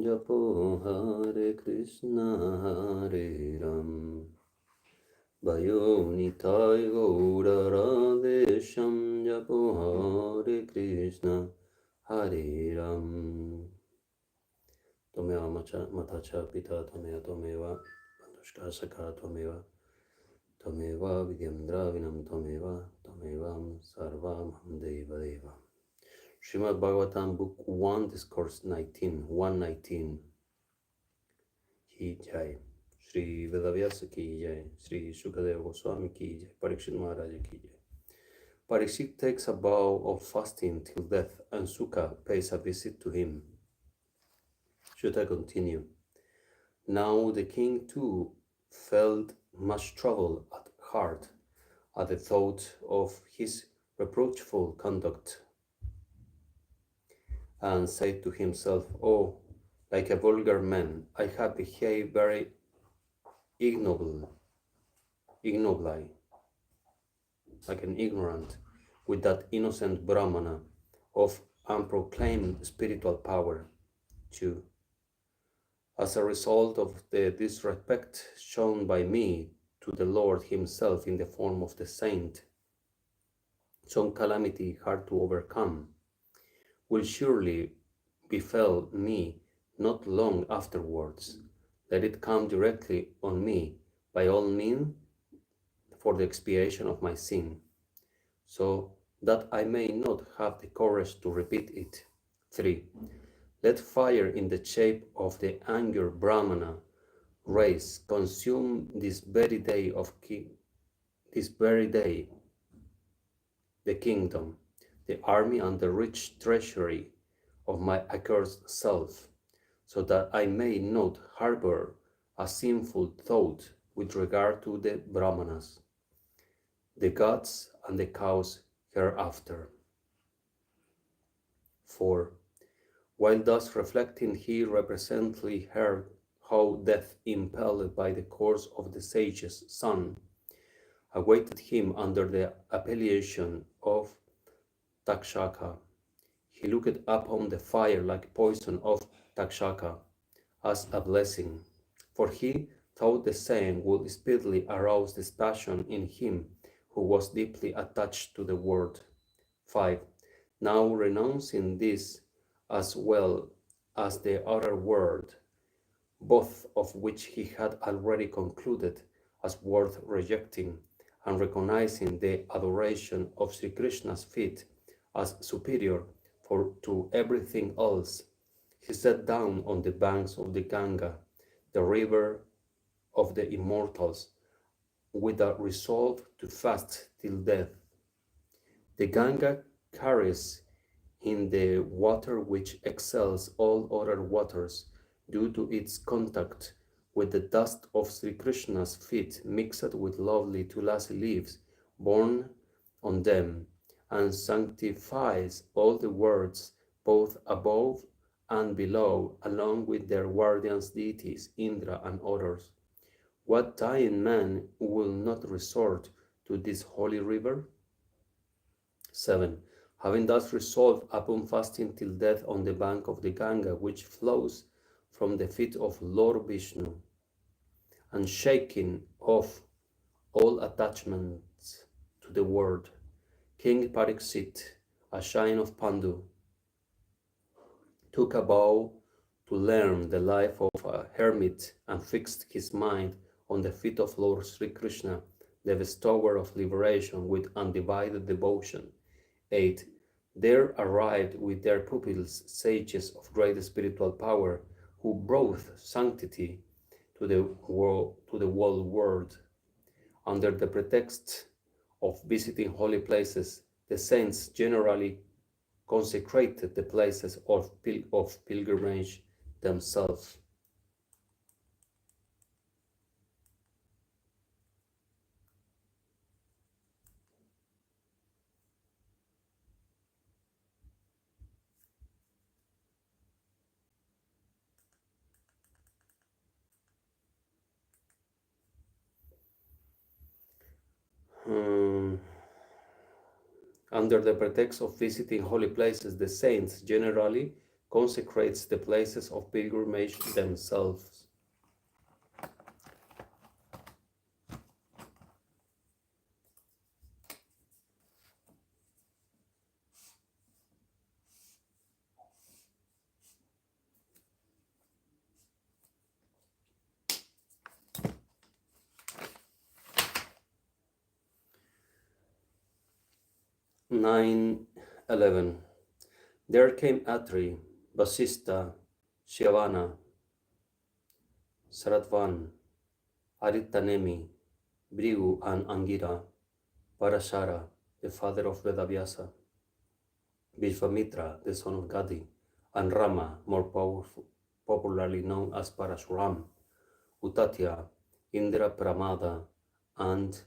Japo Hare Krishna Hare Ram Bhayo Nitaigour Radheshyam Japo Hare Krishna Hare Ram Tomeva Matacha Pita Tomeva Bandushka Saka Tomeva Vidyamdra Vinam Tomevam Sarvam Deva Deva. Srimad Bhagavatam, Book 1, Discourse 19, 119. Ki Jai. Sri Vedavyasa Ki Jai. Sri Sukadeva Goswami Ki Jai. Parikshit Maharaja Ki Jai. Parikshit takes a vow of fasting till death, and Sukha pays a visit to him. Should I continue? Now the king too felt much trouble at heart at the thought of his reproachful conduct, and said to himself, "Oh, like a vulgar man, I have behaved very ignobly, like an ignorant, with that innocent Brahmana of unproclaimed spiritual power, too. As a result of the disrespect shown by me to the Lord himself in the form of the saint, some calamity hard to overcome will surely befell me not long afterwards. Let it come directly on me, by all means, for the expiation of my sin, so that I may not have the courage to repeat it." 3. Let fire in the shape of the anger Brahmana race consume this very day the kingdom, the army, and the rich treasury of my accursed self, so that I may not harbor a sinful thought with regard to the Brahmanas, the gods, and the cows hereafter. 4. While thus reflecting, he represently heard how death, impelled by the course of the sage's son, awaited him under the appellation of Takshaka. He looked upon the fire like poison of Takshaka as a blessing, for he thought the same would speedily arouse this passion in him who was deeply attached to the world. 5. Now renouncing this as well as the other world, both of which he had already concluded as worth rejecting, and recognizing the adoration of Sri Krishna's feet as superior to everything else, he sat down on the banks of the Ganga, the river of the immortals, with a resolve to fast till death. The Ganga carries in the water which excels all other waters due to its contact with the dust of Sri Krishna's feet mixed with lovely tulasi leaves borne on them, and sanctifies all the worlds both above and below, along with their guardians deities, Indra and others. What dying man will not resort to this holy river? 7. Having thus resolved upon fasting till death on the bank of the Ganga, which flows from the feet of Lord Vishnu, and shaking off all attachments to the world, King Pariksit, a scion of Pandu, took a vow to learn the life of a hermit and fixed his mind on the feet of Lord Sri Krishna, the bestower of liberation, with undivided devotion. 8. There arrived with their pupils sages of great spiritual power, who brought sanctity to the whole world. Under the pretext of visiting holy places, the saints generally consecrated the places of pilgrimage themselves. Under the pretext of visiting holy places, the saints generally consecrates the places of pilgrimage themselves. Nine 11. There came Atri, Vasista, Shyavana, Saratvan, Aritanemi, Brigu, and Angira, Parashara, the father of Vedavyasa, Vishvamitra, the son of Gadi, and Rama, more powerful, popularly known as Parashuram, Utatya, Indra Pramada, and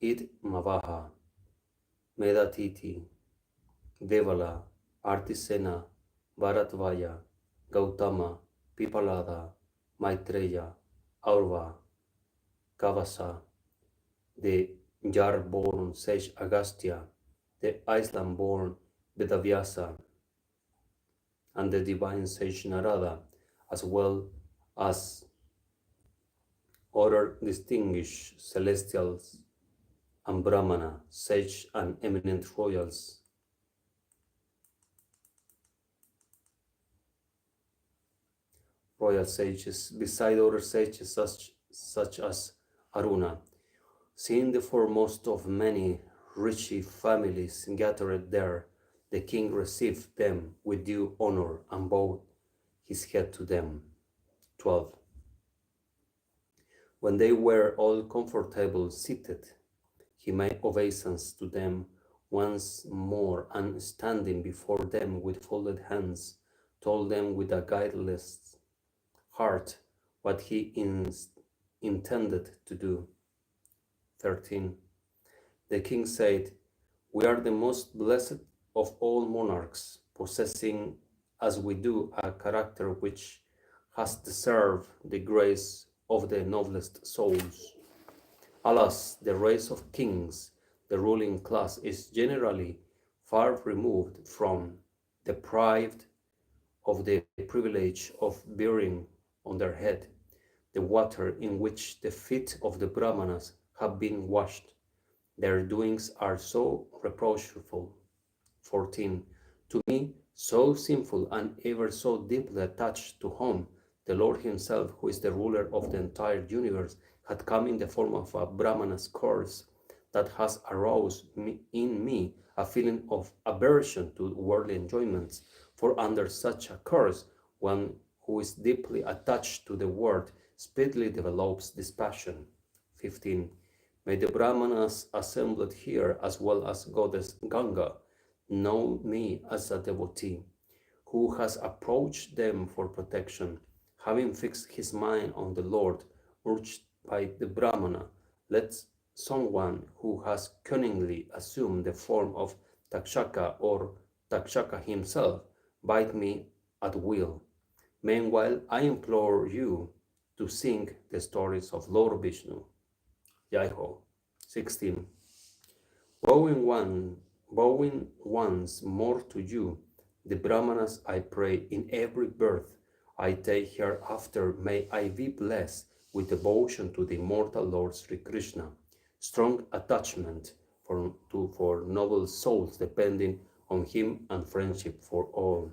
Idmavaha, Medatiti, Devala, Artisena, Bharatvaya, Gautama, Pipalada, Maitreya, Aurva, Kavasa, the Jar-born sage Agastya, the Iceland-born Vedavyasa, and the divine sage Narada, as well as other distinguished celestials and Brahmana, sage and eminent royals. Royal sages, beside other sages such as Aruna, seeing the foremost of many rishi families gathered there, the king received them with due honor and bowed his head to them. 12. When they were all comfortable seated, he made obeisance to them once more, and standing before them with folded hands, told them with a guileless heart what he intended to do. 13. The king said, "We are the most blessed of all monarchs, possessing as we do a character which has deserved the grace of the noblest souls. Alas, the race of kings, the ruling class, is generally far removed from, deprived of the privilege of bearing on their head the water in which the feet of the Brahmanas have been washed. Their doings are so reproachful." 14. To me, so sinful and ever so deeply attached to whom the Lord himself, who is the ruler of the entire universe, had come in the form of a Brahmana's curse, that has aroused in me a feeling of aversion to worldly enjoyments, for under such a curse, one who is deeply attached to the world speedily develops this passion. 15. May the Brahmanas assembled here, as well as goddess Ganga, know me as a devotee, who has approached them for protection. Having fixed his mind on the Lord, urged by the Brahmana, let someone who has cunningly assumed the form of Takshaka or Takshaka himself bite me at will. Meanwhile, I implore you to sing the stories of Lord Vishnu. Jai Ho. 16. Bowing once more to you, the Brahmanas, I pray, in every birth I take hereafter, may I be blessed with devotion to the immortal Lord Sri Krishna, strong attachment for noble souls depending on him, and friendship for all.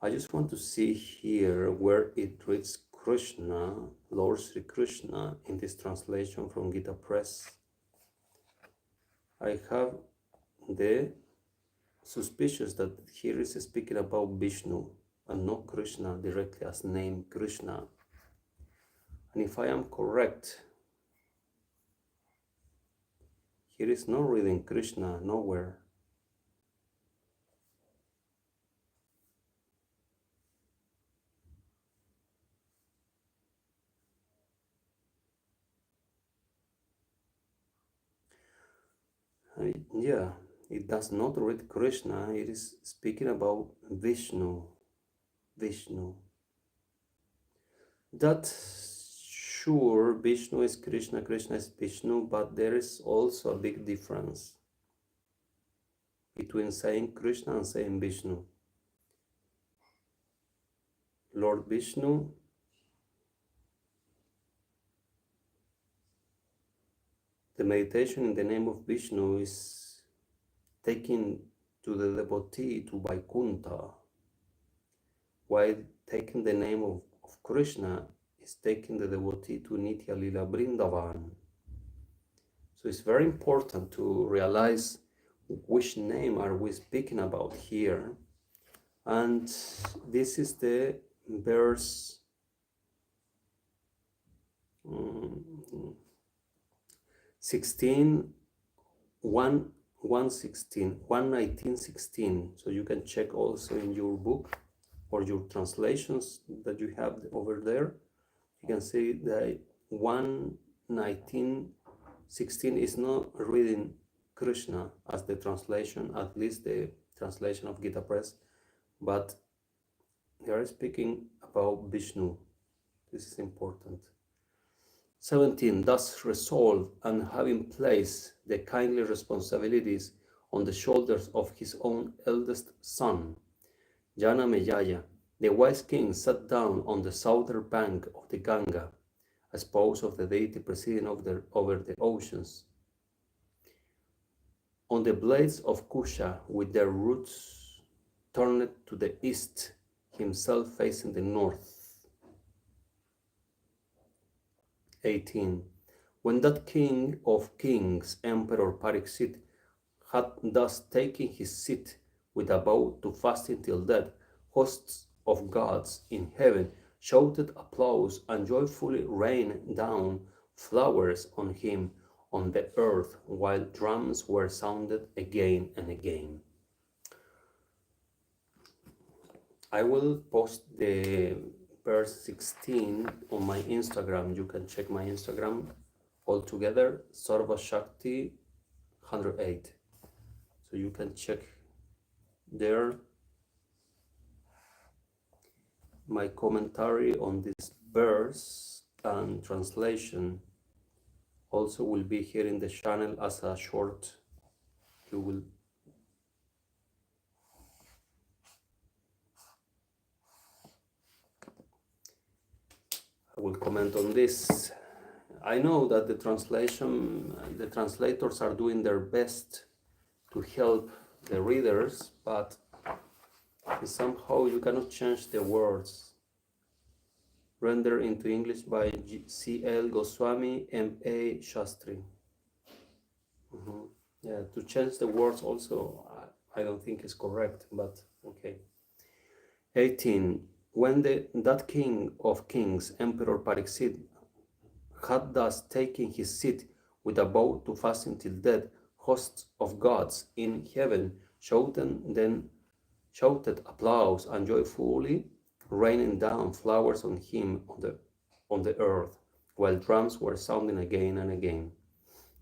I just want to see here where it reads Krishna, Lord Sri Krishna, in this translation from Gita Press. I have the suspicious that here is speaking about Vishnu and not Krishna directly as name Krishna. And if I am correct, here is no reading Krishna nowhere. Yeah, it does not read Krishna, it is speaking about Vishnu. Vishnu. That sure, Vishnu is Krishna, Krishna is Vishnu, but there is also a big difference between saying Krishna and saying Vishnu. Lord Vishnu, the meditation in the name of Vishnu is taking to the devotee to Vaikuntha, while taking the name of Krishna is taking the devotee to Nitya Lila Vrindavan. So it's very important to realize which name are we speaking about here. And this is the verse 16, 119, 16. So you can check also in your book or your translations that you have over there. You can see that 119, 16 is not reading Krishna as the translation, at least the translation of Gita Press, but they are speaking about Vishnu. This is important. 17. Thus resolve and having placed the kindly responsibilities on the shoulders of his own eldest son, Janamejaya, the wise king sat down on the southern bank of the Ganga, a spouse of the deity presiding over the oceans. On the blades of Kusha, with their roots turned to the east, himself facing the north. 18. When that king of kings, Emperor Pariksit, had thus taken his seat with a vow to fast until death, hosts of gods in heaven shouted applause and joyfully rained down flowers on him on the earth, while drums were sounded again and again. I will post the verse 16 on my Instagram. You can check my Instagram altogether, Sarva Shakti 108. So you can check there my commentary on this verse, and translation also will be here in the channel as a short. I will comment on this. I know that the translators are doing their best to help the readers, but somehow you cannot change the words. Rendered into English by C.L. Goswami, M.A. Shastri. Yeah, to change the words also, I don't think is correct, but okay. 18. When that king of kings, Emperor Pariksit, had thus taken his seat with a vow to fast until death, hosts of gods in heaven shouted applause and joyfully raining down flowers on him on the earth, while drums were sounding again and again.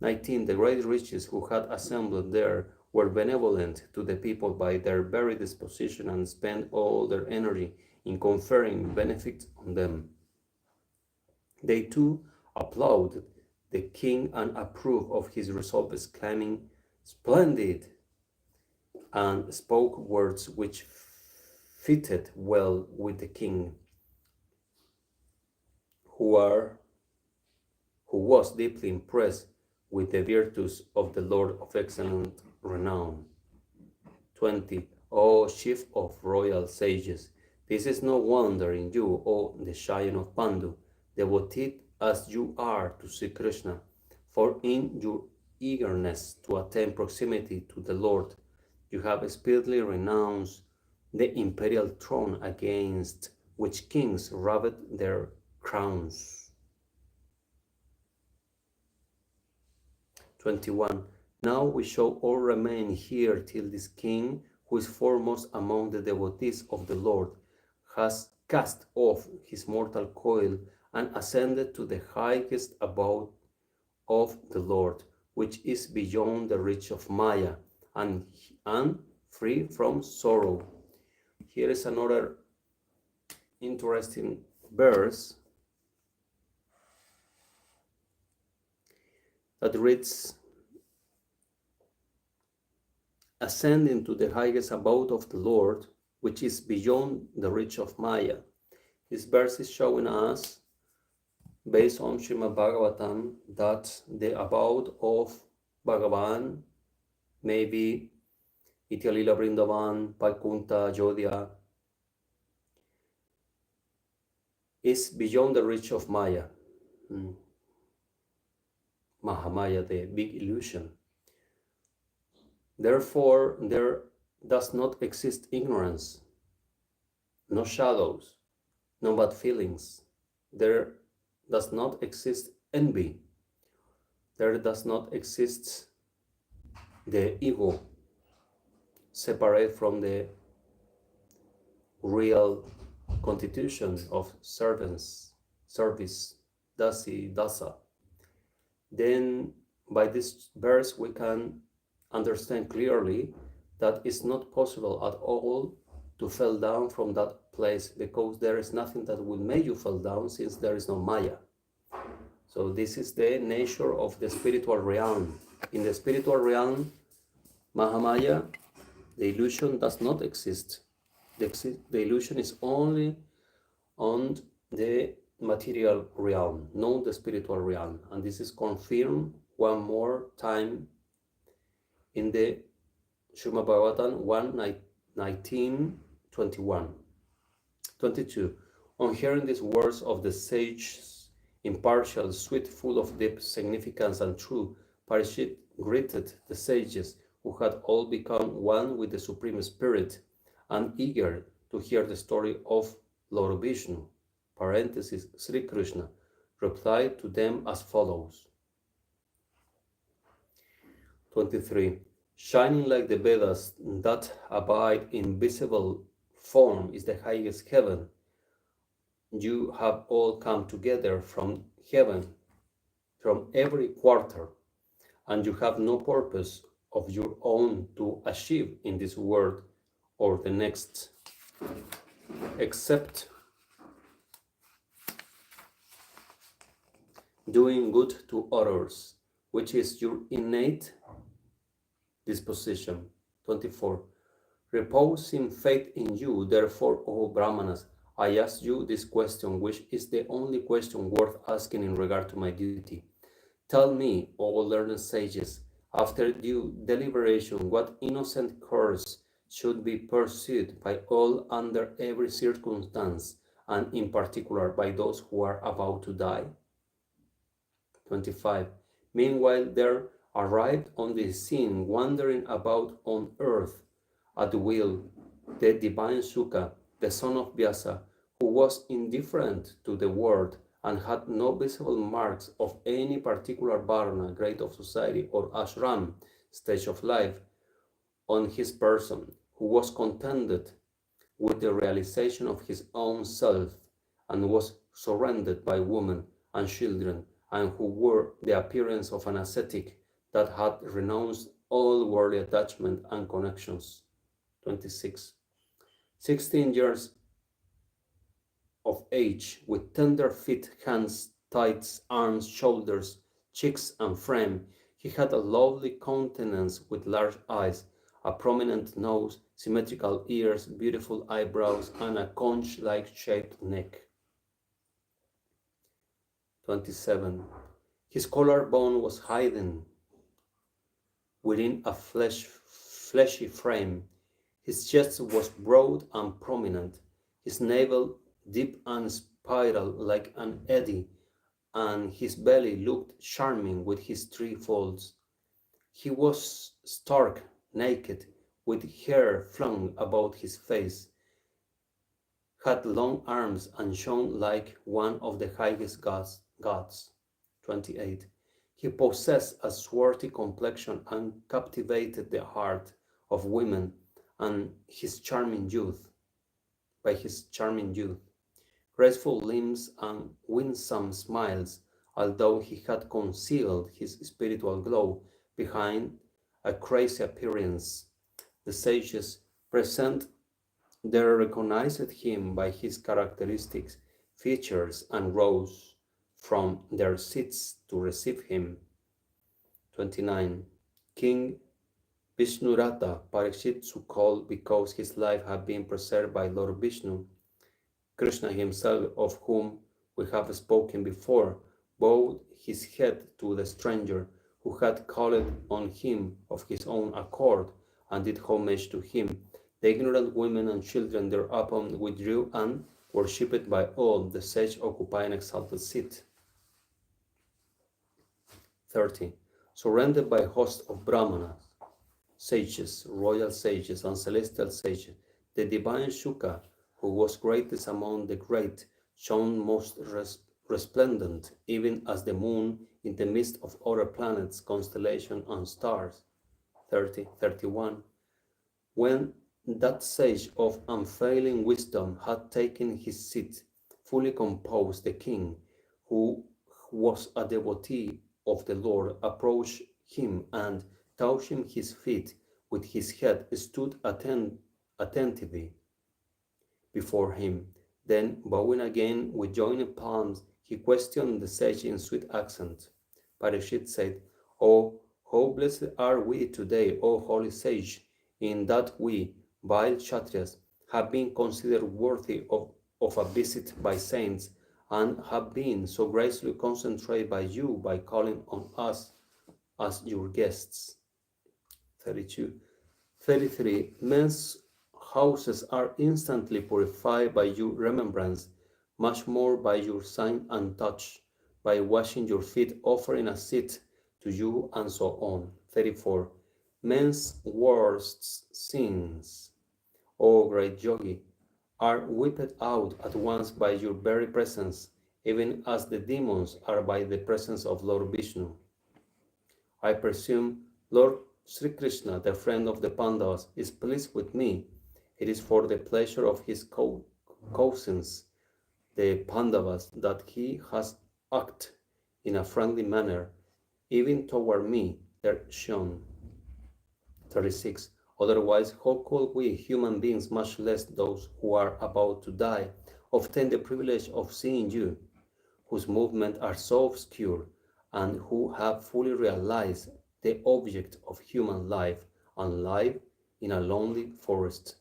19. The great riches who had assembled there were benevolent to the people by their very disposition and spent all their energy in conferring benefits on them. They too applauded the king and approved of his resolve, exclaiming, "Splendid!" and spoke words which fitted well with the king, who was deeply impressed with the virtues of the Lord of excellent renown. 20. O chief of royal sages, this is no wonder in you, O the Scion of Pandu, devoted as you are to Sri Krishna, for in your eagerness to attain proximity to the Lord, you have speedily renounced the imperial throne against which kings rubbed their crowns. 21. Now we shall all remain here till this king, who is foremost among the devotees of the Lord, has cast off his mortal coil and ascended to the highest abode of the Lord, which is beyond the reach of Maya and free from sorrow. Here is another interesting verse that reads, ascending to the highest abode of the Lord, which is beyond the reach of Maya. This verse is showing us, based on Srimad Bhagavatam, that the abode of Bhagavan may be Ityalila Vrindavan, Vaikunta, Jodhya, is beyond the reach of Maya. Mahamaya, the big illusion. Therefore, there does not exist ignorance, no shadows, no bad feelings. There does not exist envy. There does not exist the ego separate from the real constitution of service, dasi, dasa. Then by this verse we can understand clearly that it's not possible at all to fall down from that place, because there is nothing that will make you fall down, since there is no Maya. So this is the nature of the spiritual realm. In the spiritual realm, Mahamaya, the illusion does not exist. The illusion is only on the material realm, not the spiritual realm. And this is confirmed one more time in the Srimad Bhagavatam 1:19-22. On hearing these words of the sage's impartial, sweet, full of deep significance and true, Parishit greeted the sages, who had all become one with the Supreme Spirit, and eager to hear the story of Lord Vishnu, parenthesis, Sri Krishna, replied to them as follows. 23. Shining like the Vedas that abide in visible form is the highest heaven. You have all come together from heaven, from every quarter, and you have no purpose of your own to achieve in this world or the next, except doing good to others, which is your innate disposition. 24. Reposing faith in you, therefore, O Brahmanas, I ask you this question, which is the only question worth asking in regard to my duty. Tell me, O learned sages, after due deliberation, what innocent course should be pursued by all under every circumstance, and in particular by those who are about to die? 25. Meanwhile, there arrived on the scene, wandering about on earth at will, the divine Sukha, the son of Vyasa, who was indifferent to the world and had no visible marks of any particular varna, grade of society, or ashram, stage of life, on his person, who was contented with the realization of his own self, and was surrounded by women and children, and who wore the appearance of an ascetic that had renounced all worldly attachment and connections. 26. 16 years of age, with tender feet, hands, thighs, arms, shoulders, cheeks, and frame, he had a lovely countenance with large eyes, a prominent nose, symmetrical ears, beautiful eyebrows, and a conch-like shaped neck. 27. His collarbone was hidden within a fleshy frame. His chest was broad and prominent, his navel deep and spiral like an eddy, and his belly looked charming with his three folds. He was stark naked, with hair flung about his face, had long arms, and shone like one of the highest gods. 28. He possessed a swarthy complexion and captivated the heart of women and his charming youth, by his charming youth, graceful limbs and winsome smiles, although he had concealed his spiritual glow behind a crazy appearance. The sages present there recognized him by his characteristic features and rose from their seats to receive him. 29. King Vishnurata, Parikshit so called because his life had been preserved by Lord Vishnu, Krishna himself, of whom we have spoken before, bowed his head to the stranger who had called on him of his own accord, and did homage to him. The ignorant women and children thereupon withdrew and, worshipped by all, the sage occupy an exalted seat. 30. Surrounded by a host of Brahmanas, sages, royal sages, and celestial sages, the divine Shuka, who was greatest among the great, shone most resplendent, even as the moon in the midst of other planets, constellations, and stars. 31. When that sage of unfailing wisdom had taken his seat, fully composed, the king, who was a devotee of the Lord, approached him and, touching his feet with his head, stood attentively before him. Then, bowing again with joined palms, he questioned the sage in sweet accent. Parikshit said, "Oh, how blessed are we today, O holy sage, in that we, vile Kshatriyas, have been considered worthy of a visit by saints, and have been so gracefully concentrated by you by calling on us as your guests." 32. 33. Men's houses are instantly purified by your remembrance, much more by your sign and touch, by washing your feet, offering a seat to you, and so on. 34. Men's worst sins, O great yogi, are wiped out at once by your very presence, even as the demons are by the presence of Lord Vishnu. I presume Lord Sri Krishna, the friend of the Pandavas, is pleased with me. It is for the pleasure of his cousins, the Pandavas, that he has acted in a friendly manner, even toward me, Radheshyam. 36. Otherwise, how could we, human beings, much less those who are about to die, obtain the privilege of seeing you, whose movements are so obscure, and who have fully realized the object of human life, and live in a lonely forest?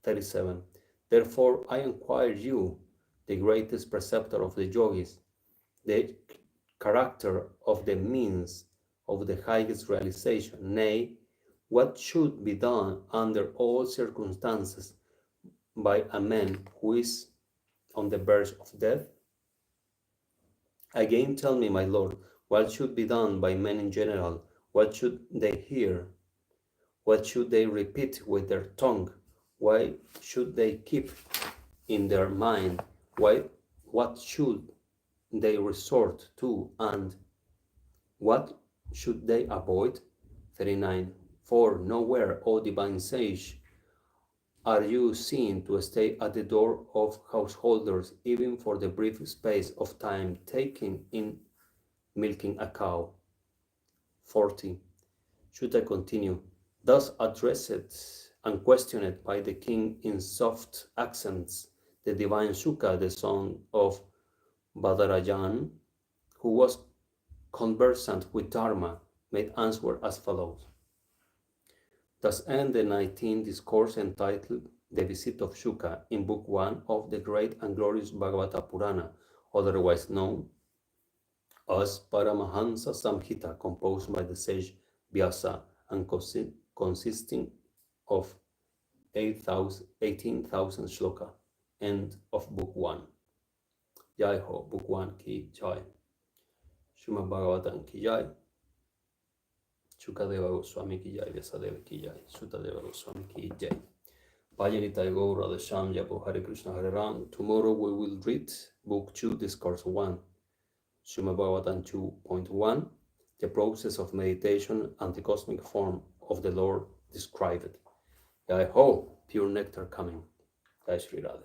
37. Therefore, I inquire you, the greatest preceptor of the yogis, the character of the means of the highest realization, nay, what should be done under all circumstances by a man who is on the verge of death? Again, tell me, my Lord, what should be done by men in general? What should they hear? What should they repeat with their tongue? Why should they keep in their mind? What should they resort to? And what should they avoid? 39. For nowhere, O divine sage, are you seen to stay at the door of householders, even for the brief space of time taken in milking a cow. 40. Should I continue? Thus addressed and questioned by the king in soft accents, the divine Shuka, the son of Badarajan, who was conversant with Dharma, made answer as follows. Thus ends the 19th discourse entitled The Visit of Shuka in Book 1 of the Great and Glorious Bhagavata Purana, otherwise known as Paramahansa Samhita, composed by the sage Vyasa and consisting of 18,000 shloka. End of Book 1. Jai Ho, Book 1 Ki Jai. Srimad Bhagavatam Ki Jai. Shukadeva Goswami Ki Jai, Vyasadeva Ki Jai, Sutadeva Goswami Ki Jai. Bhaj Nitaigour, Radheshyam, Japa, Hare Krishna, Hare Ram. Tomorrow we will read Book 2, Discourse 1, Srimad Bhagavatam 2.1, the process of meditation and the cosmic form of the Lord described. Jai Ho, pure nectar coming. Jai Shri Radhe.